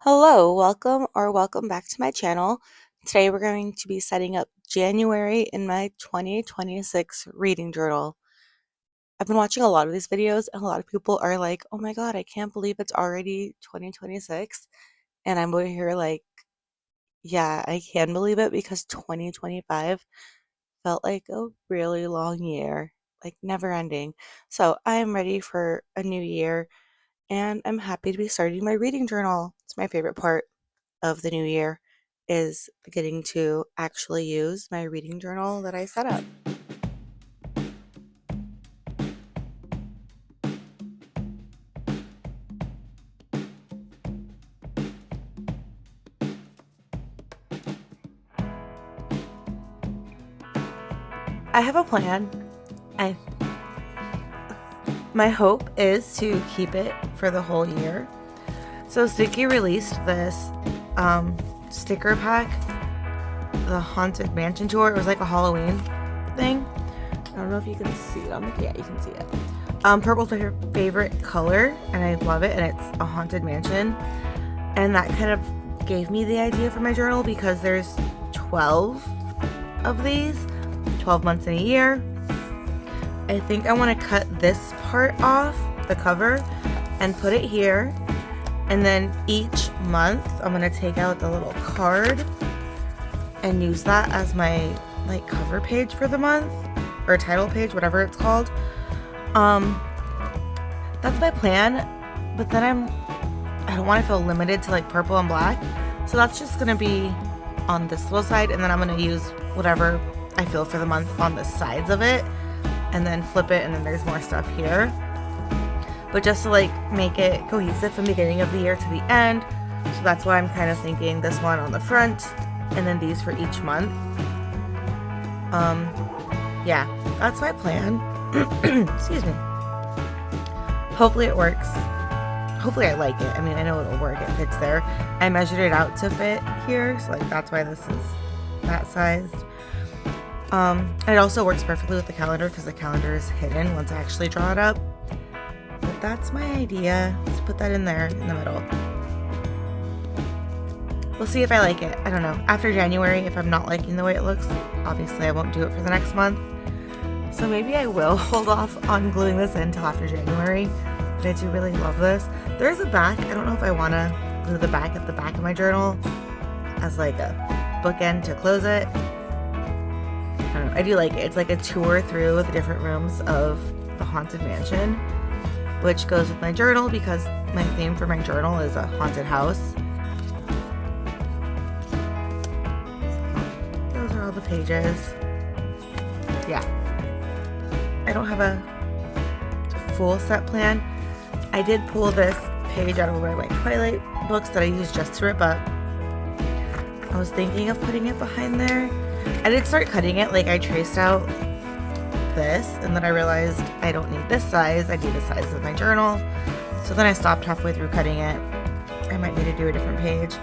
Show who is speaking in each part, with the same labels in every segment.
Speaker 1: Hello, welcome back to my channel. Today we're going to be setting up January in my 2026 reading journal. I've been watching a lot of these videos and a lot of people are like, oh my god, I can't believe it's already 2026. And I'm over here like, yeah, I can believe it because 2025 felt like a really long year, like never ending. So I am ready for a new year and I'm happy to be starting my reading journal. It's my favorite part of the new year is getting to actually use my reading journal that I set up. I have a plan. I My hope is to keep it for the whole year. So Sticky released this sticker pack, the Haunted Mansion tour. It was like a Halloween thing. I don't know if you can see it on the, yeah, you can see it. Purple's my favorite color and I love it, and it's a haunted mansion. And that kind of gave me the idea for my journal because there's 12 of these, 12 months in a year. I think I want to cut this part off, the cover, and put it here. And then each month I'm going to take out the little card and use that as my like cover page for the month, or title page, whatever it's called. That's my plan, but then I don't want to feel limited to like purple and black. So that's just going to be on this little side, and then I'm going to use whatever I feel for the month on the sides of it, and then flip it, and then there's more stuff here. But just to like make it cohesive from the beginning of the year to the end. So that's why I'm kind of thinking this one on the front, and then these for each month. Yeah, that's my plan. Excuse me. Hopefully it works. Hopefully I like it. I mean, I know it'll work. It fits there. I measured it out to fit here, so like that's why this is that sized. And it also works perfectly with the calendar because the calendar is hidden once I actually draw it up. But that's my idea. Let's put that in there in the middle. We'll see if I like it. I don't know. After January, if I'm not liking the way it looks, obviously I won't do it for the next month. So maybe I will hold off on gluing this in until after January. But I do really love this. There's a back. I don't know if I want to glue the back at the back of my journal as like a bookend to close it. I don't know. I do like it. It's like a tour through the different rooms of the Haunted Mansion, which goes with my journal because my theme for my journal is a haunted house. So those are all the pages. Yeah. I don't have a full set plan. I did pull this page out of one of my Twilight books that I used just to rip up. I was thinking of putting it behind there. I did start cutting it, like I traced out this, and then I realized I don't need this size, I need the size of my journal. So then I stopped halfway through cutting it. I might need to do a different page.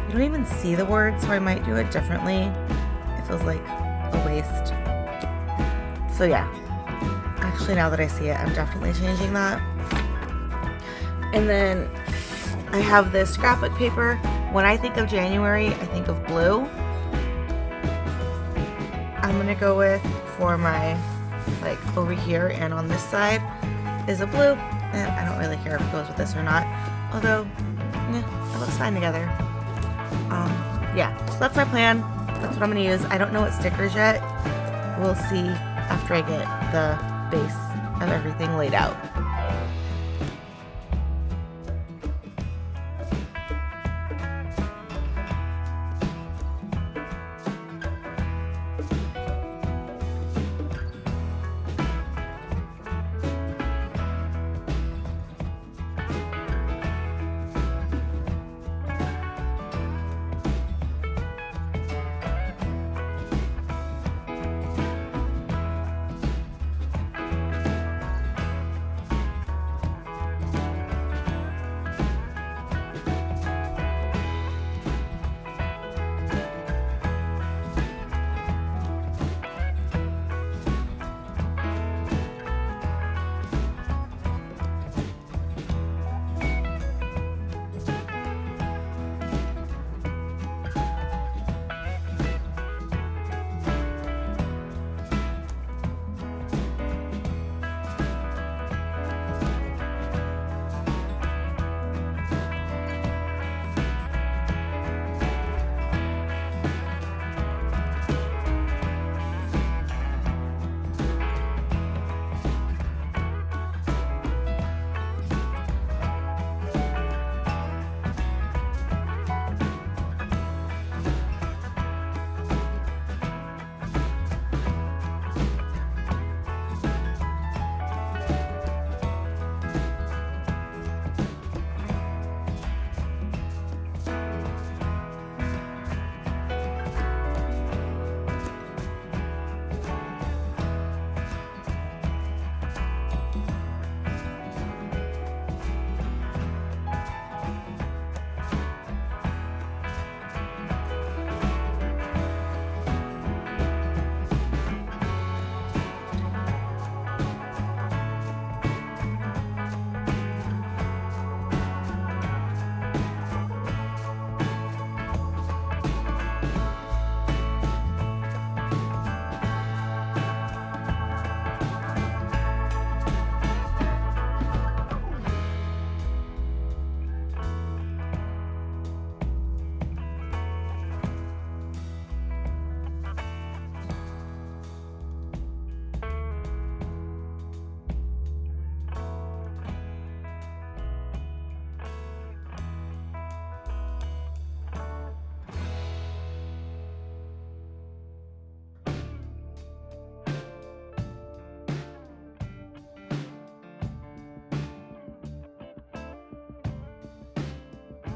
Speaker 1: You don't even see the words, so I might do it differently. It feels like a waste. So yeah, actually now that I see it, I'm definitely changing that. And then I have this scrapbook paper. When I think of January, I think of blue. I'm gonna go with, for my, like over here and on this side is a blue, and I don't really care if it goes with this or not, although it looks fine together. Yeah, so that's my plan. That's what I'm gonna use. I don't know what stickers yet. We'll see after I get the base of everything laid out.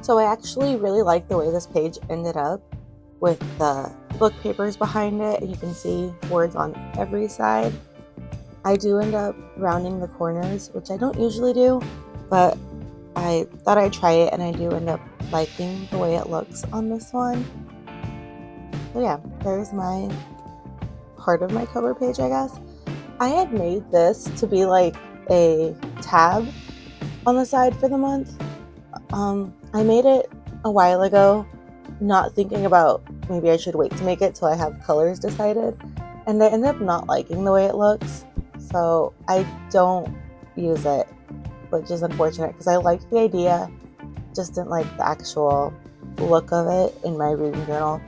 Speaker 1: So I actually really like the way this page ended up with the book papers behind it. You can see words on every side. I do end up rounding the corners, which I don't usually do, but I thought I'd try it, and I do end up liking the way it looks on this one. So yeah, there's my part of my cover page, I guess. I had made this to be like a tab on the side for the month. I made it a while ago, not thinking about maybe I should wait to make it till I have colors decided, and I ended up not liking the way it looks, so I don't use it, which is unfortunate because I liked the idea, just didn't like the actual look of it in my reading journal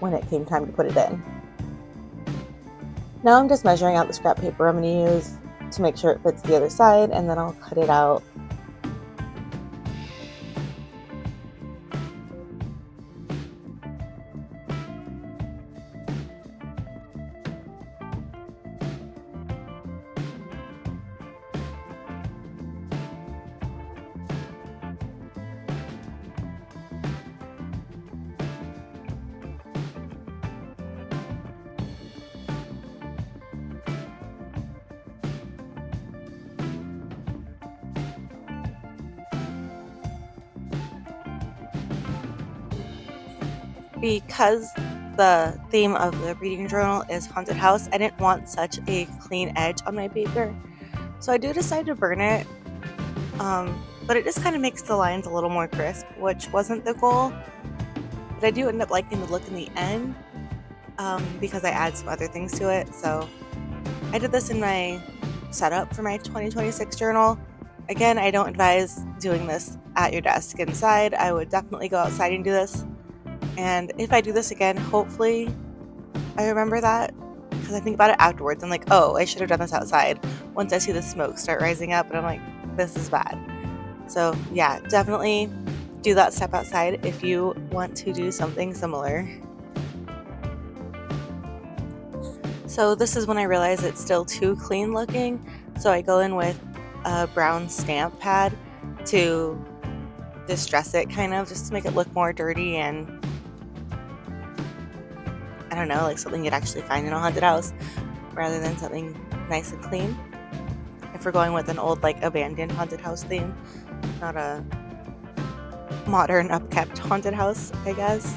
Speaker 1: when it came time to put it in. Now I'm just measuring out the scrap paper I'm going to use to make sure it fits the other side, and then I'll cut it out. Because the theme of the reading journal is haunted house, I didn't want such a clean edge on my paper, so I do decide to burn it, but it just kind of makes the lines a little more crisp, which wasn't the goal, but I do end up liking the look in the end because I add some other things to it. So I did this in my setup for my 2026 journal. Again, I don't advise doing this at your desk inside. I would definitely go outside and do this. And if I do this again, hopefully I remember that, because I think about it afterwards. I'm like, oh, I should have done this outside once I see the smoke start rising up, and I'm like, this is bad. So yeah, definitely do that step outside if you want to do something similar. So this is when I realize it's still too clean looking, so I go in with a brown stamp pad to distress it, kind of, just to make it look more dirty and, I don't know, like something you'd actually find in a haunted house rather than something nice and clean. If we're going with an old, like, abandoned haunted house theme, not a modern, upkept haunted house, I guess.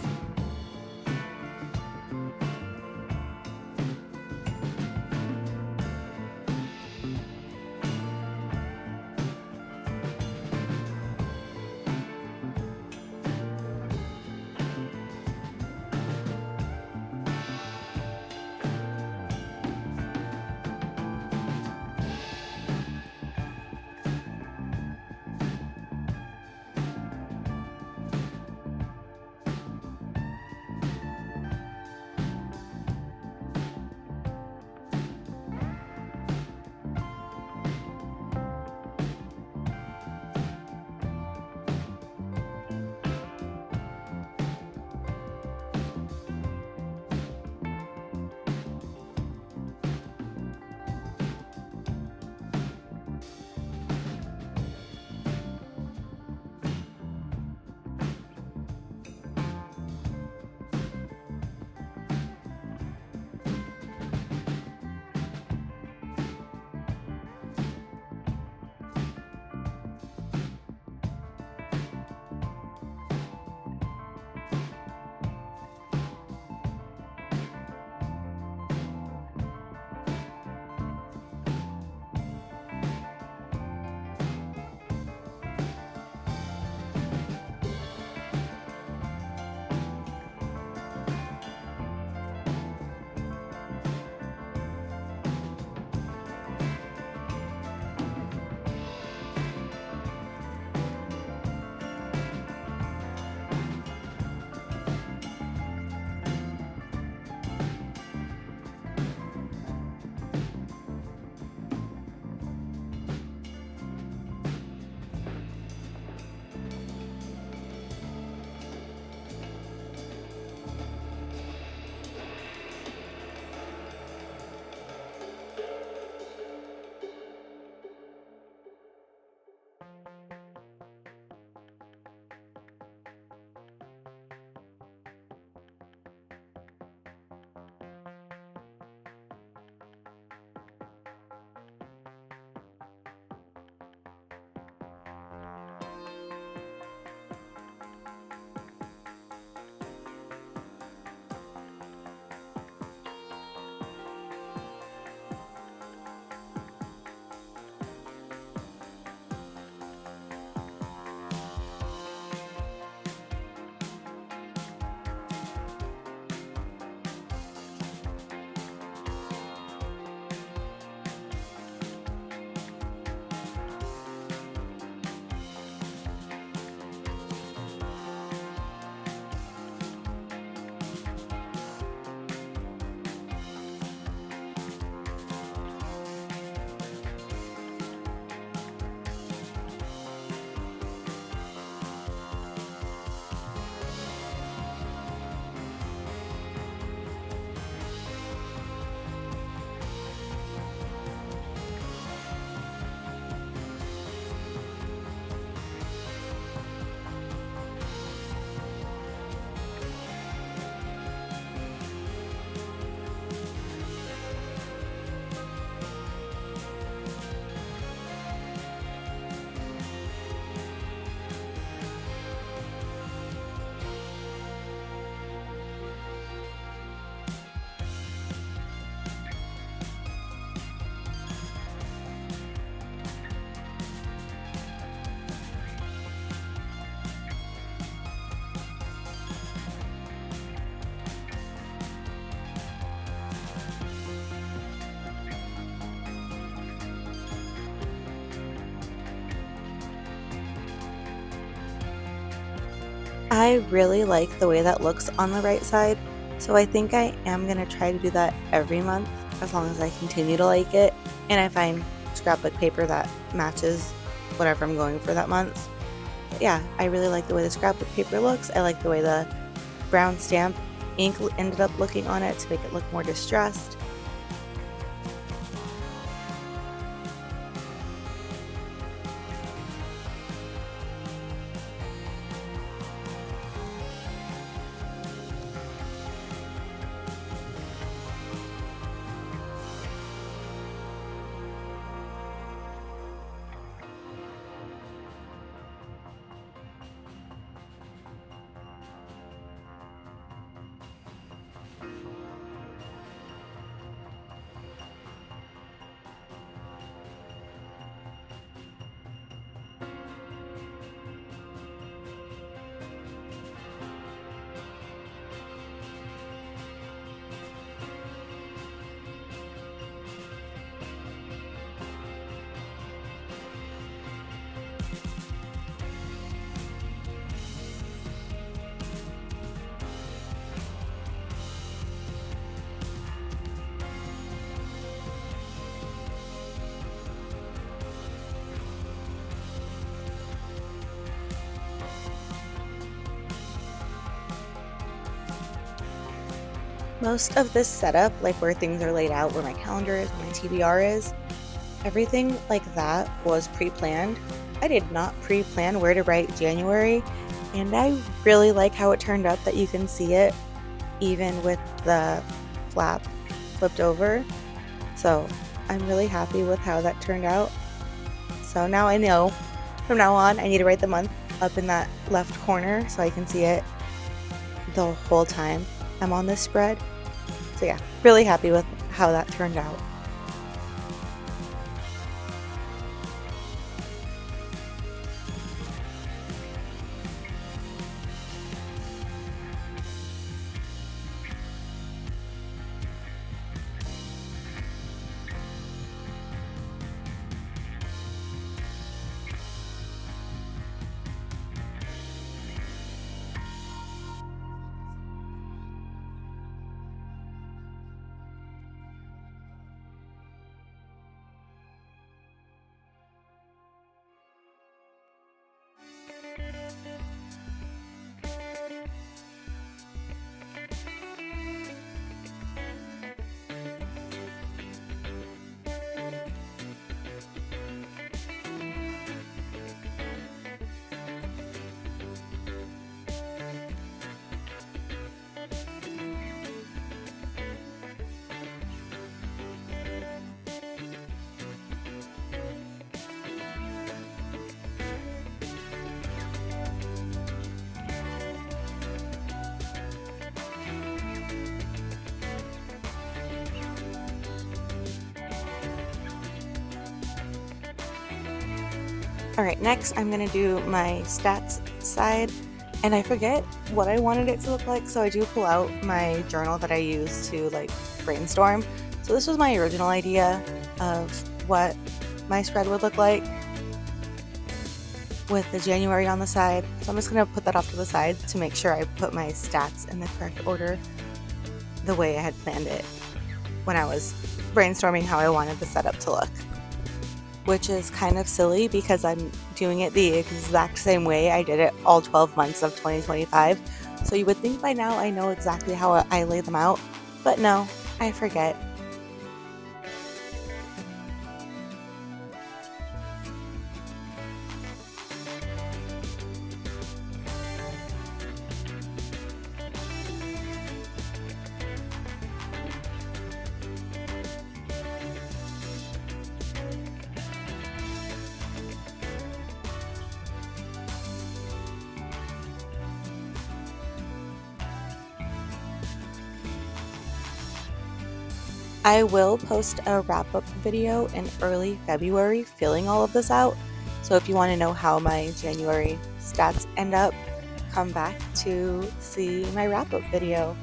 Speaker 1: I really like the way that looks on the right side, so I think I am going to try to do that every month as long as I continue to like it and I find scrapbook paper that matches whatever I'm going for that month. But yeah, I really like the way the scrapbook paper looks. I like the way the brown stamp ink ended up looking on it to make it look more distressed. Most of this setup, like where things are laid out, where my calendar is, where my TBR is, everything like that was pre-planned. I did not pre-plan where to write January, and I really like how it turned out that you can see it even with the flap flipped over. So I'm really happy with how that turned out. So now I know from now on I need to write the month up in that left corner so I can see it the whole time I'm on this spread. So yeah, really happy with how that turned out. Alright, next I'm going to do my stats side, and I forget what I wanted it to look like, so I do pull out my journal that I use to like brainstorm. So this was my original idea of what my spread would look like with the January on the side. So I'm just going to put that off to the side to make sure I put my stats in the correct order the way I had planned it when I was brainstorming how I wanted the setup to look. Which is kind of silly because I'm doing it the exact same way I did it all 12 months of 2025. So you would think by now I know exactly how I lay them out, but no, I forget. I will post a wrap-up video in early February filling all of this out, so if you want to know how my January stats end up, come back to see my wrap-up video.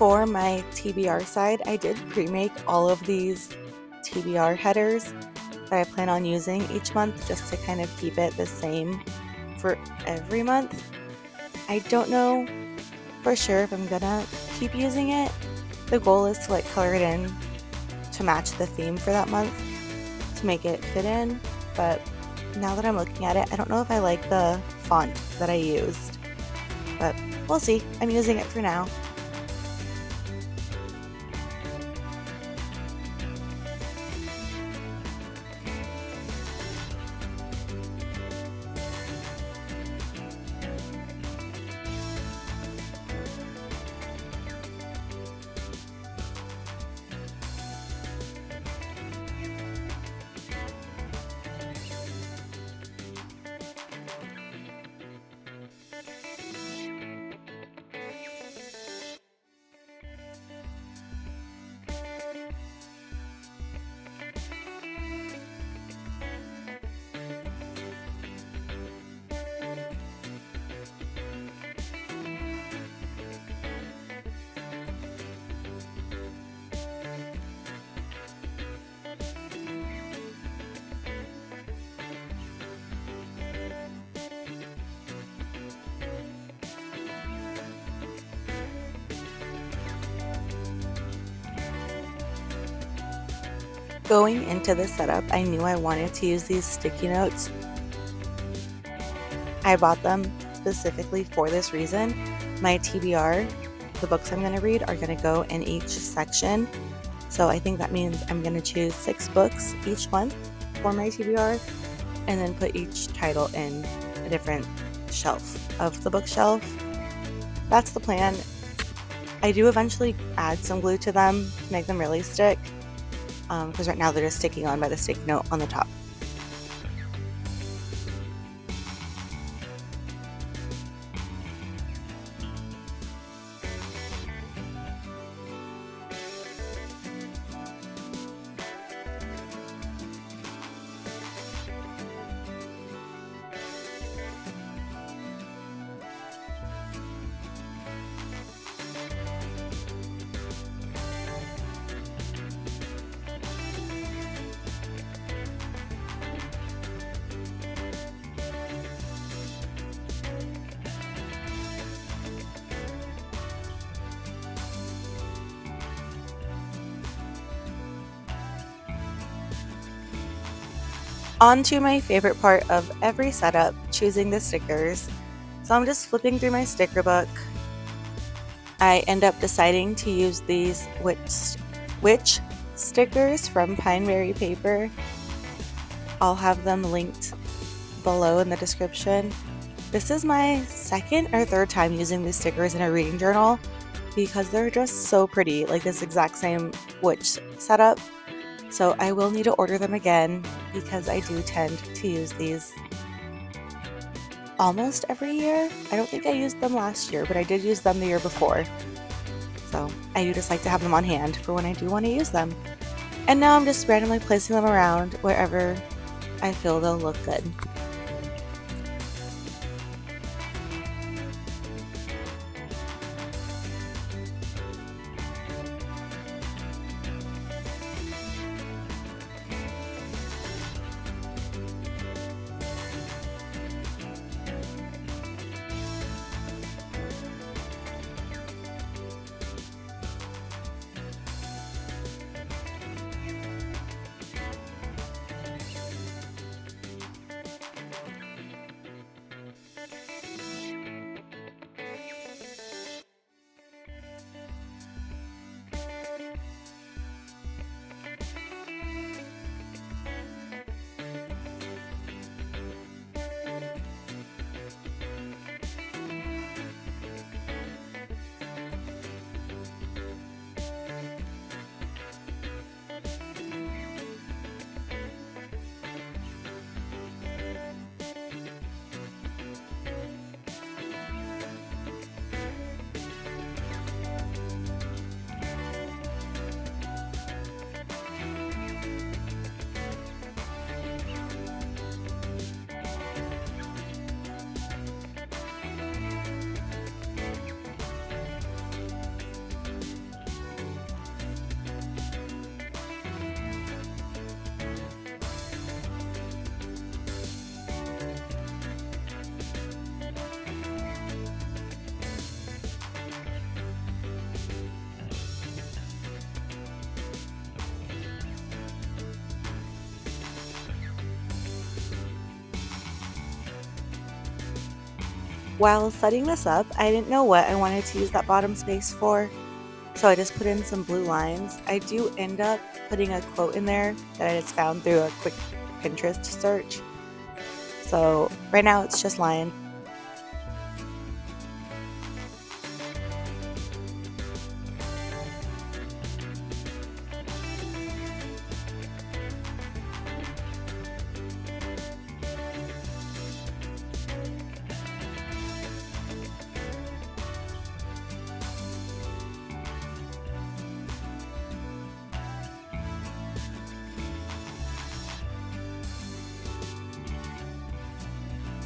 Speaker 1: For my TBR side, I did pre-make all of these TBR headers that I plan on using each month just to kind of keep it the same for every month. I don't know for sure if I'm gonna keep using it. The goal is to like color it in to match the theme for that month to make it fit in, but now that I'm looking at it, I don't know if I like the font that I used, but we'll see. I'm using it for now. Going into the setup, I knew I wanted to use these sticky notes. I bought them specifically for this reason. My TBR, the books I'm going to read, are going to go in each section. So I think that means I'm going to choose 6 books each month for my TBR and then put each title in a different shelf of the bookshelf. That's the plan. I do eventually add some glue to them to make them really stick, because right now they're just sticking on by the sticky note on the top. On to my favorite part of every setup, choosing the stickers. So I'm just flipping through my sticker book. I end up deciding to use these witch stickers from Pineberry paper. I'll have them linked below in the description. This is my second or third time using these stickers in a reading journal because they're just so pretty, like this exact same witch setup. So I will need to order them again because I do tend to use these almost every year. I don't think I used them last year, but I did use them the year before. So I do just like to have them on hand for when I do want to use them. And now I'm just randomly placing them around wherever I feel they'll look good. While setting this up, I didn't know what I wanted to use that bottom space for, so I just put in some blue lines. I do end up putting a quote in there that I just found through a quick Pinterest search. So right now it's just lines.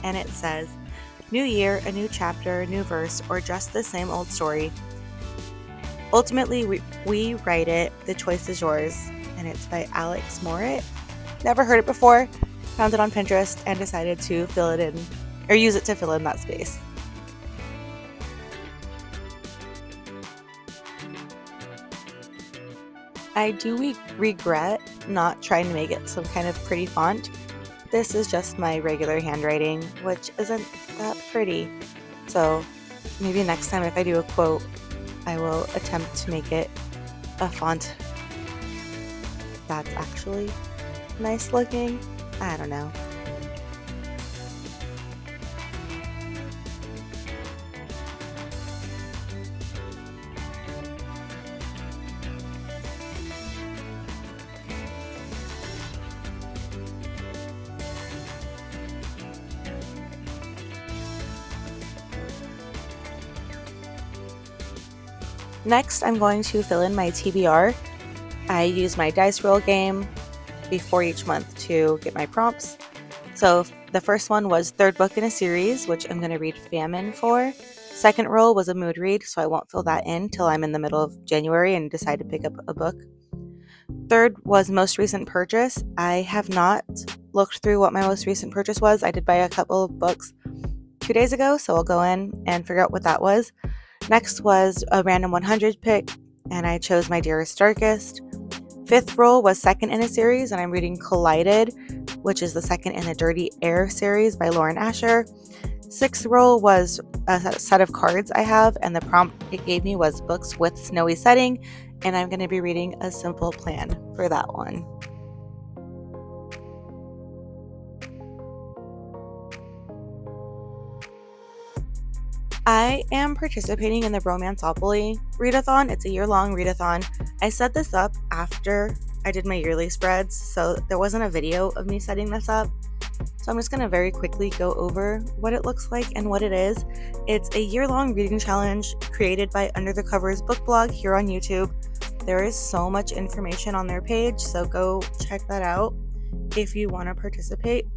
Speaker 1: And it says, "New year, a new chapter, new verse, or just the same old story. Ultimately, we write it. The choice is yours." And it's by Alex Morit. Never heard it before. Found it on Pinterest and decided to fill it in, or use it to fill in that space. I do regret not trying to make it some kind of pretty font. This is just my regular handwriting, which isn't that pretty. So maybe next time if I do a quote, I will attempt to make it a font that's actually nice looking. I don't know. Next, I'm going to fill in my TBR. I use my dice roll game before each month to get my prompts. So the first one was third book in a series, which I'm going to read Famine for. Second roll was a mood read, so I won't fill that in till I'm in the middle of January and decide to pick up a book. Third was most recent purchase. I have not looked through what my most recent purchase was. I did buy a couple of books 2 days ago, so I'll go in and figure out what that was. Next was a random 100 pick, and I chose My Dearest Darkest. Fifth roll was second in a series, and I'm reading Collided, which is the second in the Dirty Air series by Lauren Asher. Sixth roll was a set of cards I have, and the prompt it gave me was books with snowy setting, and I'm going to be reading A Simple Plan for that one. I am participating in the Romanceopoly readathon. It's a year-long readathon. I set this up after I did my yearly spreads, so there wasn't a video of me setting this up. So I'm just going to very quickly go over what it looks like and what it is. It's a year-long reading challenge created by Under the Covers book blog here on YouTube. There is so much information on their page, so go check that out if you want to participate.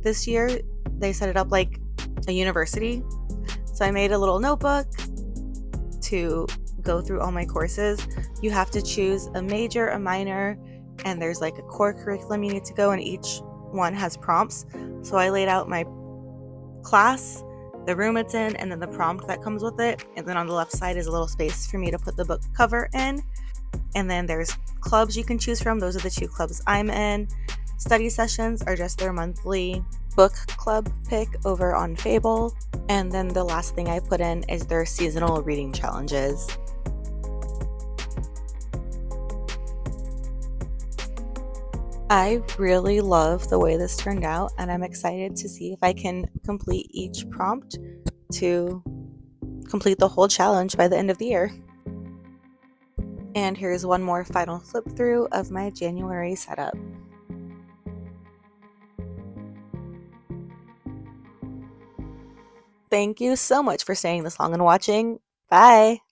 Speaker 1: This year, they set it up like a university. So I made a little notebook to go through all my courses. You have to choose a major, a minor, and there's like a core curriculum you need to go, and each one has prompts. So I laid out my class, the room it's in, and then the prompt that comes with it. And then on the left side is a little space for me to put the book cover in. And then there's clubs you can choose from. Those are the 2 clubs I'm in. Study sessions are just their monthly book club pick over on Fable. And then the last thing I put in is their seasonal reading challenges. I really love the way this turned out, and I'm excited to see if I can complete each prompt to complete the whole challenge by the end of the year. And here's one more final flip through of my January setup. Thank you so much for staying this long and watching. Bye!